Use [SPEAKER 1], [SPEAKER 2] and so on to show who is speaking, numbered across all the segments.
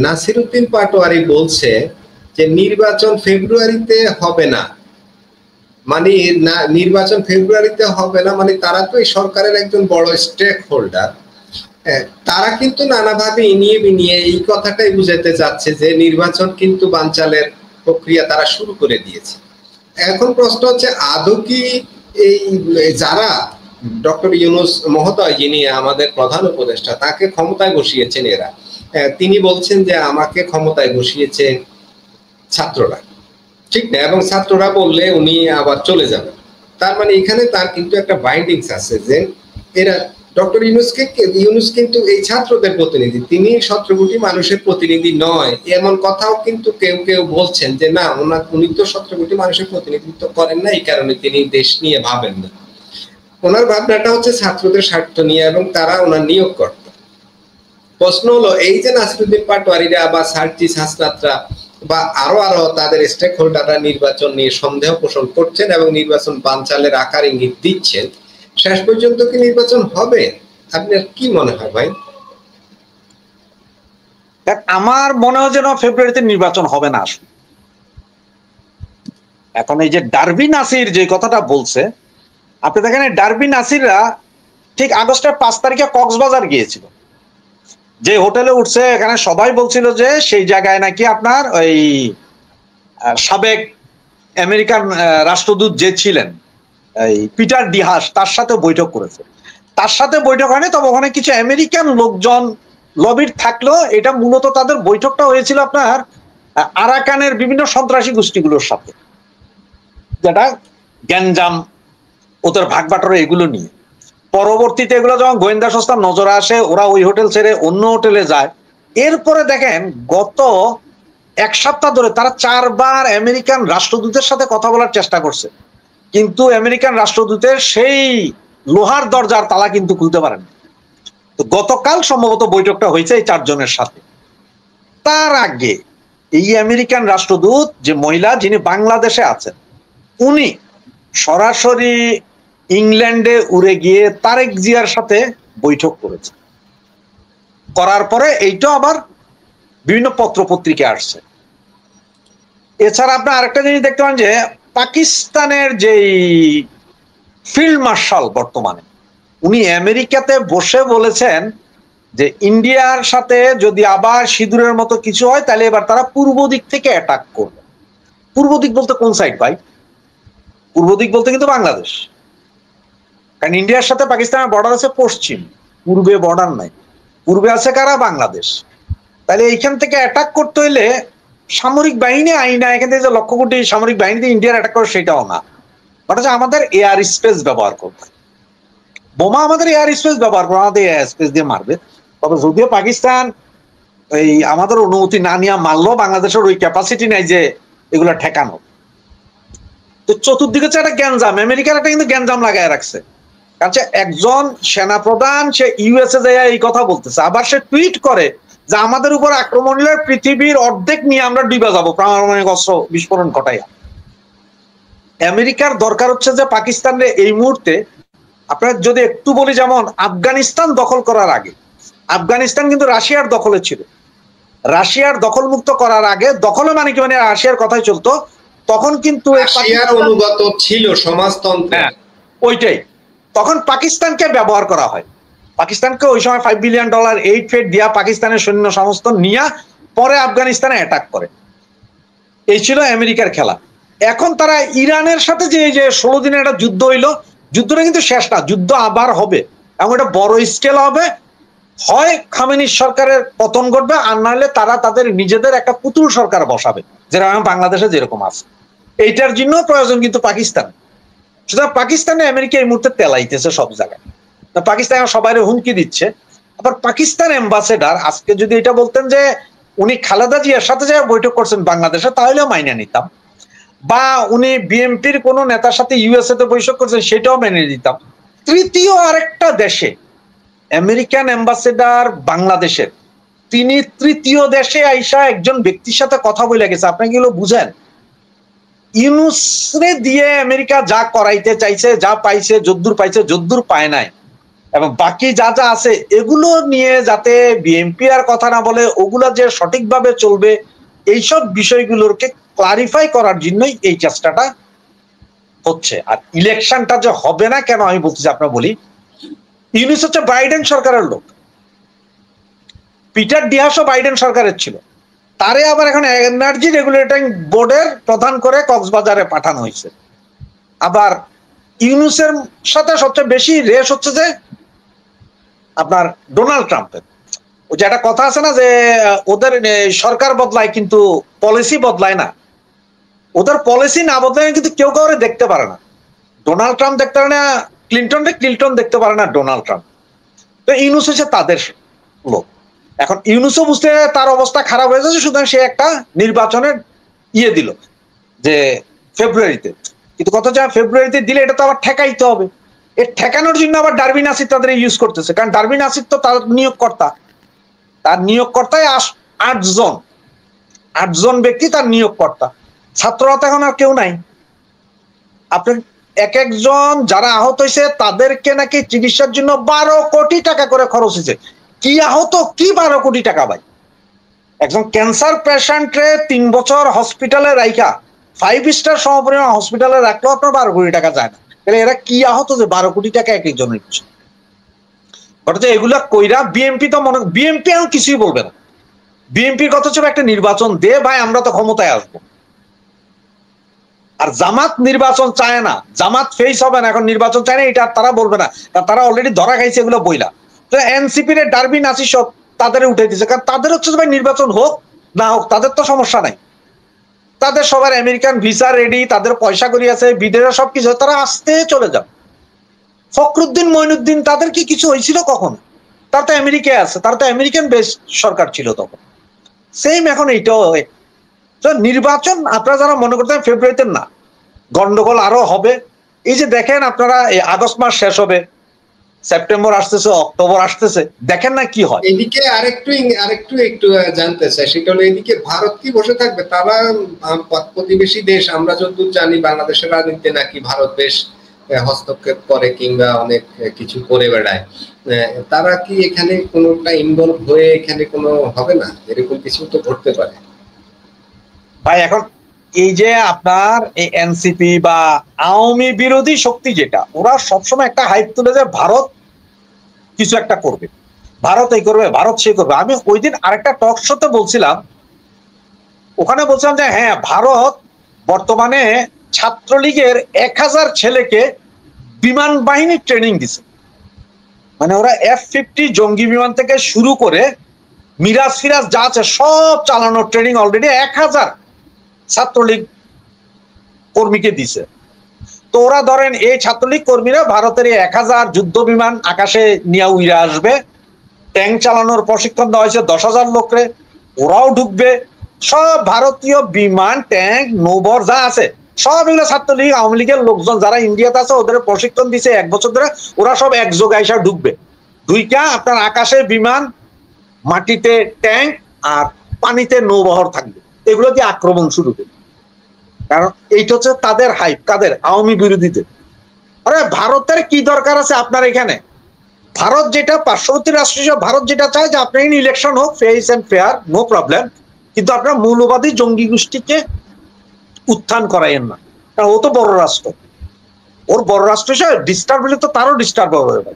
[SPEAKER 1] নাসিরউদ্দিন পাটোয়ারি বলছে যে নির্বাচন ফেব্রুয়ারিতে হবে না, মানে নির্বাচন ফেব্রুয়ারিতে হবে না, মানে তারা তো এই সরকারের একজন বড় স্টেক হোল্ডার। তারা কিন্তু নানাভাবে ইনিয়ে বিনিয়ে এই কথাটাই বুঝাতে চাচ্ছে যে নির্বাচন কিন্তু বানচালের প্রক্রিয়া তারা শুরু করে দিয়েছে। এখন প্রশ্ন হচ্ছে আদৌ কি এই যারা ডক্টর ইউনূস মহোদয় যিনি আমাদের প্রধান উপদেষ্টা তাকে ক্ষমতায় বসিয়েছেন এরা, তিনি বলছেন যে আমাকে ক্ষমতায় বসিয়েছে ছাত্ররা, ঠিক না? এবং ছাত্ররা বললে উনি আবার চলে যাবেন। তার মানে এখানে তার কিন্তু একটা বাইন্ডিংস আছে যে এরা ডক্টর ইউনূস কিন্তু এই ছাত্রদের প্রতিনিধি, তিনি 17 কোটি মানুষের প্রতিনিধি নয়, এমন কথাও কিন্তু কেউ কেউ বলছেন যে না উনি তো 17 কোটি মানুষের প্রতিনিধিত্ব করেন না, এই কারণে তিনি দেশ নিয়ে ভাবেন না। ওনার ভাবনাটা হচ্ছে ছাত্রদের স্বার্থ নিয়ে এবং তারা ওনার নিয়োগকর্তা। প্রশ্ন হলো এই যে নাসিরউদ্দিন পাটোয়ারিরা বা সার্জিস হাসনাতরা বা আরো তাদের স্টেক হোল্ডাররা নির্বাচন নিয়ে সন্দেহ পোষণ করছেন এবং নির্বাচন বানচালের আকার ইঙ্গিত দিচ্ছেন, শেষ পর্যন্ত কি নির্বাচন হবে? আপনার কি মনে হয় ভাই?
[SPEAKER 2] আমার মনে হয় যেন ফেব্রুয়ারিতে নির্বাচন হবে না। আসলে এখন এই যে ডারবি নাসির যে কথাটা বলছে, আপনি দেখেন ডারবি নাসিররা ঠিক আগস্টের 5 তারিখে কক্সবাজার গিয়েছিল, যে হোটেলে উঠছে এখানে সবাই বলছিল যে সেই জায়গায় নাকি আপনার ওই সাবেক আমেরিকান রাষ্ট্রদূত যে ছিলেন এই পিটার ডিহাস তার সাথে বৈঠক করেছে। তার সাথে বৈঠক হয়নি, তবে ওখানে কিছু আমেরিকান লোকজন লবির থাকলো। এটা মূলত তাদের বৈঠকটা হয়েছিল আপনার আরাকানের বিভিন্ন সন্ত্রাসী গোষ্ঠীগুলোর সাথে, যেটা গ্যাঞ্জাম ওদের ভাগবাটোয়ারা এগুলো নিয়ে। পরবর্তীতে এগুলো যখন গোয়েন্দা সংস্থার নজরে আসে, ওরা ওই হোটেল ছেড়ে অন্য হোটেলে যায়। এরপরে দেখেন গত 1 সপ্তাহ ধরে তারা 4 বার আমেরিকান রাষ্ট্রদূতের সাথে কথা বলার চেষ্টা করছে, কিন্তু আমেরিকান রাষ্ট্রদূতের সেই লোহার দরজার তালা কিন্তু খুলতে পারেন। তো গতকাল সম্ভবত বৈঠকটা হয়েছে এই 4 জনের সাথে। তার আগে এই আমেরিকান রাষ্ট্রদূত যে মহিলা যিনি বাংলাদেশে আছেন, উনি সরাসরি ইংল্যান্ডে উড়ে গিয়ে তারেক জিয়ার সাথে বৈঠক করেছে। করার পরে এইটা আবার বিভিন্ন পত্র পত্রিকায় আসছে। এছাড়া আপনার আরেকটা জিনিস দেখতে পান যে পাকিস্তানের যেই ফিল্ড মার্শাল বর্তমানে, উনি আমেরিকাতে বসে বলেছেন যে ইন্ডিয়ার সাথে যদি আবার সিঁদুরের মতো কিছু হয় তাহলে এবার তারা পূর্ব দিক থেকে অ্যাটাক করবে। পূর্ব দিক বলতে কোন সাইড ভাই? পূর্ব দিক বলতে কিন্তু বাংলাদেশ, কারণ ইন্ডিয়ার সাথে পাকিস্তানের বর্ডার আছে পশ্চিম, পূর্বে বর্ডার নাই। পূর্বে আছে কারা? বাংলাদেশ। তাহলে এইখান থেকে অ্যাটাক করতে হইলে সামরিক বাহিনী আইনা, এখান থেকে যে লক্ষ কোটি সামরিক বাহিনীতে ইন্ডিয়ার অ্যাটাক করে সেটাও না, ওটা হচ্ছে আমাদের এয়ার স্পেস ব্যবহার করবে। বোমা আমাদের এয়ার স্পেস ব্যবহার করে, আমাদের এয়ার স্পেস দিয়ে মারবে। তবে যদিও পাকিস্তান এই আমাদের অনুমতি না নিয়ে মারলো, বাংলাদেশের ওই ক্যাপাসিটি নাই যে এগুলো ঠেকানো। তো চতুর্দিকে হচ্ছে একটা গ্যাঞ্জাম, আমেরিকার একটা কিন্তু গ্যাঞ্জাম লাগায় রাখছে। কারণ একজন সেনাপ্রধান সে ইউএসএ যায় এই কথা বলতেছে, আবার সে টুইট করে যে আমাদের উপর আক্রমণ হলে পৃথিবীর অর্ধেক নিয়ে আমরা ডুবে যাবো পারমাণবিক অস্ত্র বিস্ফোরণ ঘটাইয়া। আমেরিকার দরকার হচ্ছে যে পাকিস্তানের এই মুহূর্তে, আপনার যদি একটু বলি, যেমন আফগানিস্তান দখল করার আগে, আফগানিস্তান কিন্তু রাশিয়ার দখলে ছিল। রাশিয়ার দখল মুক্ত করার আগে, দখলে মানে কি, মানে রাশিয়ার কথাই চলতো, তখন কিন্তু
[SPEAKER 1] রাশিয়ার অনুগত ছিল সমাজতন্ত্র,
[SPEAKER 2] ওইটাই। তখন পাকিস্তানকে ব্যবহার করা হয়, পাকিস্তানকে ওই সময় $5 বিলিয়ন এইড ফেড দিয়া পাকিস্তানের সৈন্য সমস্ত নিয়ে পরে আফগানিস্তানে অ্যাটাক করে। এই ছিল আমেরিকার খেলা। এখন তারা ইরানের সাথে যে 16 দিনের একটা যুদ্ধ হইলো, যুদ্ধটা কিন্তু শেষ না, যুদ্ধ আবার হবে এবং এটা বড় স্কেল হবে। হয় খামেনির সরকারের পতন ঘটবে, আর নাহলে তারা তাদের নিজেদের একটা পুতুল সরকার বসাবে, যেরকম বাংলাদেশে যেরকম আছে। এইটার জন্য প্রয়োজন কিন্তু পাকিস্তান। সুতরাং পাকিস্তানে আমেরিকা এই মুহূর্তে তেলাইতেছে সব জায়গায়। পাকিস্তান সবাই হুমকি দিচ্ছে। আবার পাকিস্তান অ্যাম্বাসেডার আজকে যদি এটা বলতেন যে উনি খালেদা জিয়ার সাথে যে বৈঠক করছেন বাংলাদেশে, তাহলেও মাইনে নিতাম। বা উনি বিএনপির কোন নেতার সাথে ইউএসএ তে বৈঠক করছেন, সেটাও মেনে দিতাম। তৃতীয় আরেকটা দেশে আমেরিকান অ্যাম্বাসেডার বাংলাদেশের, তিনি তৃতীয় দেশে আইসা একজন ব্যক্তির সাথে কথা বলে গেছে। আপনি এগুলো বুঝেন? ইউনূসরে দিয়ে আমেরিকা যা করাইতে চাইছে, যা পাইছে, যদ্দূর পাইছে, যদ্দূর পায় নাই, এবং বাকি যা যা আছে এগুলো নিয়ে যাতে বিএনপি আর কথা না বলে, ওগুলা যে সঠিকভাবে চলবে, এইসব বিষয়গুলোকে ক্লারিফাই করার জন্যই এই চেষ্টাটা হচ্ছে। আর ইলেকশনটা যে হবে না কেন আমি বলতেছি, আপনার বলি, ইউনূস হচ্ছে বাইডেন সরকারের লোক, পিটার ডিহাসও বাইডেন সরকারের ছিল, তারে আবার এখন এনার্জি রেগুলেটরিং বোর্ডের প্রধান করে কক্সবাজারে পাঠানো হয়েছে। আবার ইউনূসের সাথে সবচেয়ে বেশি রেস হচ্ছে যে আপনার ডোনাল্ড ট্রাম্পের। ওই যে একটা কথা আছে না যে ওদের সরকার বদলায় কিন্তু পলিসি বদলায় না, ওদের পলিসি না বদলায় কিন্তু কেউ কাউরে দেখতে পারে না। ডোনাল্ড ট্রাম্প দেখতে পারে না ক্লিন্টন দেখতে পারে না ডোনাল্ড ট্রাম্প। তো ইউনূস হচ্ছে তাদের লোক। এখন ইউনূসও বুঝতে তার অবস্থা খারাপ হয়ে যাচ্ছে, সুতরাং সে একটা নির্বাচনের দিল যে ফেব্রুয়ারিতে। কিন্তু কথা হচ্ছে ফেব্রুয়ারিতে দিলে এটা তো আবার ঠেকাইতে হবে। এর ঠেকানোর জন্য আবার ডারবি নাসির তাদের ইউজ করতেছে, কারণ ডারবি নাসির তো তার নিয়োগকর্তা, তার নিয়োগকর্তায় 8 জন ব্যক্তি তার নিয়োগকর্তা। ছাত্ররা তো এখন আর কেউ নাই। আপনার এক একজন যারা আহত হয়েছে তাদেরকে নাকি চিকিৎসার জন্য 12 কোটি টাকা করে খরচ হয়েছে। কি আহত, কি 12 কোটি টাকা ভাই? একজন ক্যান্সার পেশেন্টরে 3 বছর হসপিটালে রাখা, 5 স্টার সমপরিমাণ হসপিটালে রাখলেও আপনার 12 কোটি টাকা যায় না। তাহলে এরা কি আহত যে 12 কোটি টাকা এক একজনের কিছু? অর্থাৎ এগুলা কইরা বিএনপি তো বিএনপি এখন কিছুই বলবে না। বিএনপির কথা ছিল একটা নির্বাচন দে ভাই, আমরা তো ক্ষমতায় আসবো। আর জামাত নির্বাচন চায় না, জামাত ফেস হবে না, এখন নির্বাচন চায় না, এটা তারা বলবে না, তারা অলরেডি ধরা খাইছে এগুলো বইলা। তো এনসিপির ডারবি নাসির সব তাদের উঠে দিচ্ছে, কারণ তাদের হচ্ছে ভাই নির্বাচন হোক না হোক তাদের তো সমস্যা নাই, তাদের সবার আমেরিকান ভিসা রেডি, তাদের পয়সা করি আছে, বিদেশে সবকিছু, তারা আসতে চলে যান। ফখরুদ্দিন মঈনুদ্দিন তাদের কি কিছু হয়েছিল কখন? তার তো আমেরিকায় আছে, তার তো আমেরিকান বেস সরকার ছিল তখন। সেম এখন এইটাও নির্বাচন আপনারা যারা মনে করতেন ফেব্রুয়ারিতে, না, গন্ডগোল আরো হবে। এই যে দেখেন আপনারা এই আগস্ট মাস শেষ হবে, সেপ্টেম্বর আসতেছে, অক্টোবর আসতেছে, দেখেন না কি হয়।
[SPEAKER 1] এদিকে আরেকটু জানতে চাই, সেটা হলো এদিকে ভারত কি বসে থাকবে? তারা প্রতিবেশী দেশ, আমরা যতদূর জানি বাংলাদেশের রাজনীতিতে নাকি ভারত বেশ হস্তক্ষেপ করে কিংবা অনেক কিছু করে বেড়ায়। তারা কি এখানে কোনোটা ইনভলভ হয়ে এখানে কোনো হবে না? এরকম কিছু তো ঘটতে পারে
[SPEAKER 2] ভাই। এখন এই যে আপনার এই এনসিপি বা আওয়ামী বিরোধী শক্তি যেটা, ওরা সবসময় একটা হাইপ তুলে যে ভারত কিছু একটা করবে, ভারত এই করবে, ভারত সে করবে। আমি ওই দিন আরেকটা টক শোতে বলছিলাম, ওখানে বলছিলাম যে হ্যাঁ, ভারত বর্তমানে ছাত্রলীগের 1000 ছেলেকে বিমান বাহিনী ট্রেনিং দিছে। মানে ওরা F-50 জঙ্গি বিমান থেকে শুরু করে মিরাজ ফিরাজ যা আছে সব চালানোর ট্রেনিং অলরেডি 1000 ছাত্রলীগ কর্মীকে দিছে। তো ওরা ধরেন এই ছাত্রলীগ কর্মীরা ভারতের 1000 যুদ্ধ বিমান আকাশে নিয়ে উড়ে আসবে, ট্যাঙ্ক চালানোর প্রশিক্ষণ দেওয়া হয়েছে 10,000 লোকরে, ওরাও ঢুকবে। সব ভারতীয় বিমান, ট্যাঙ্ক, নৌবহর যা আছে সব এগুলো ছাত্রলীগ আওয়ামী লীগের লোকজন যারা ইন্ডিয়াতে আছে ওদের প্রশিক্ষণ দিছে 1 বছর ধরে। ওরা সব একযোগে আইসা ঢুকবে, ঢুইকা আপনার আকাশে বিমান, মাটিতে ট্যাঙ্ক আর পানিতে নৌবহর থাকবে, এগুলো দিয়ে আক্রমণ শুরু করবে। কারণ এইটা হচ্ছে তাদের হাইপ, তাদের আওয়ামী বিরোধীদের। আরে ভারতের কি দরকার আছে আপনার এখানে? ভারত যেটা পার্শ্ববর্তী রাষ্ট্র হিসেবে ভারত যেটা চায় যে আপনার ইলেকশন হোক fair and fair, no problem, কিন্তু আপনার মৌলবাদী জঙ্গি গোষ্ঠীকে উত্থান করাইয়েন না। কারণ ও তো বড় রাষ্ট্র, ওর বড় রাষ্ট্র হিসেবে ডিস্টার্ব হলে তো তারও ডিস্টার্ব হয়ে যাবে।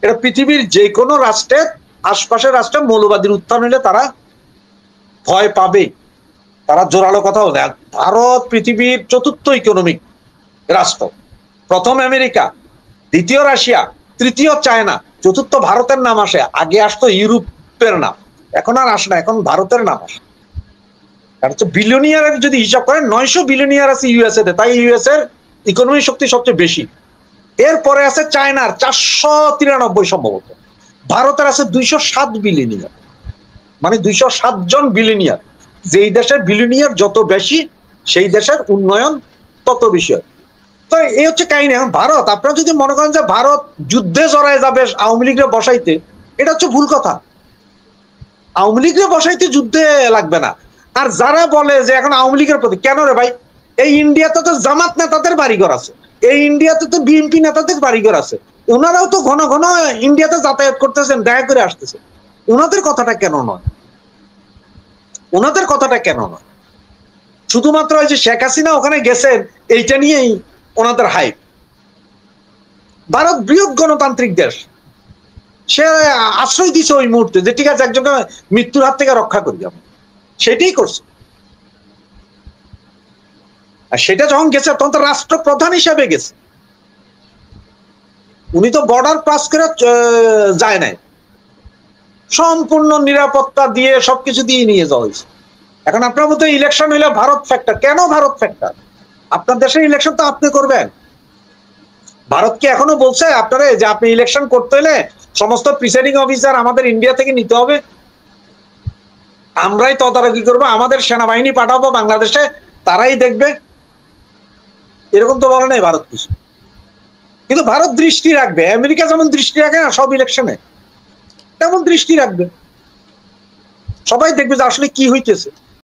[SPEAKER 2] এটা পৃথিবীর যে কোনো রাষ্ট্রের আশপাশের রাষ্ট্রে মৌলবাদীর উত্থান হলে তারা ভয় পাবে, তারা জোরালো কথা বলে। ভারত পৃথিবীর 4র্থ ইকোনমিক রাষ্ট্র, প্রথম আমেরিকা, দ্বিতীয় রাশিয়া, তৃতীয় চায়না, 4র্থ ভারতের নাম আসে। আগে আসতো ইউরোপের নাম, এখন আর আসে না, এখন ভারতের নাম আসে। কারণ হচ্ছে বিলিয়নিয়ারের যদি হিসাব করেন 900 বিলিয়নিয়ার আছে ইউএসএ তে, তাই ইউএস এর ইকোনমিক শক্তি সবচেয়ে বেশি। এরপরে আছে চায়নার 493 সম্ভবত, ভারতের আছে 207 বিলিয়নিয়ার, মানে 207 জন বিলিয়নিয়ার। যেই দেশের বিলিয়নিয়ার যত বেশি সেই দেশের উন্নয়ন তত বেশি হয়। তো এই হচ্ছে কাহিনী। এখন ভারত, আপনারা যদি মনে করেন যে ভারত যুদ্ধে জড়ায় যাবে আওয়ামী লীগের বসাইতে, এটা হচ্ছে ভুল কথা। আওয়ামী লীগের বসাইতে যুদ্ধে লাগবে না। আর যারা বলে যে এখন আওয়ামী লীগের প্রতি, কেন রে ভাই? এই ইন্ডিয়াতে তো জামাত নেতাদের বাড়িঘর আছে, এই ইন্ডিয়াতে তো বিএনপি নেতাদের বাড়িঘর আছে, ওনারাও তো ঘন ঘন ইন্ডিয়াতে যাতায়াত করতেছেন, দেখা করে আসতেছেন। ওনাদের কথাটা কেন নয়? ওনাদের কথাটা কেন নয়? শুধুমাত্র ওই যে শেখ হাসিনা ওখানে গেছেন এইটা নিয়েই ওনাদের হাইপ। ভারত বৃহৎ গণতান্ত্রিক দেশ, সে আশ্রয় দিছে ওই মুহূর্তে যে ঠিক আছে একজনকে মৃত্যুর হাত থেকে রক্ষা করি আমি, সেটাই করছে। আর সেটা যখন গেছে তখন তো রাষ্ট্রপ্রধান হিসেবে গেছে, উনি তো বর্ডার ক্রস করে যায় নাই, সম্পূর্ণ নিরাপত্তা দিয়ে সবকিছু দিয়ে নিয়ে যাওয়া হয়েছে। এখন আপনার মতো ইলেকশন হইলে ভারত ফ্যাক্টর, কেন ভারত ফ্যাক্টর? আপনার দেশের ইলেকশন তো আপনি করবেন। ভারত কি এখনো বলছে আপনারা যে আপনি ইলেকশন করতে হলে সমস্ত প্রিসাইডিং অফিসার আমাদের ইন্ডিয়া থেকে নিতে হবে, আমরাই তদারকি করবো, আমাদের সেনাবাহিনী পাঠাবো বাংলাদেশে, তারাই দেখবে? এরকম তো বলে নাই ভারত কিছু। কিন্তু ভারত দৃষ্টি রাখবে, আমেরিকা যেমন দৃষ্টি রাখে না সব ইলেকশনে, তেমন দৃষ্টি রাখবে। সবাই দেখবে যে আসলে কি হইতেছে।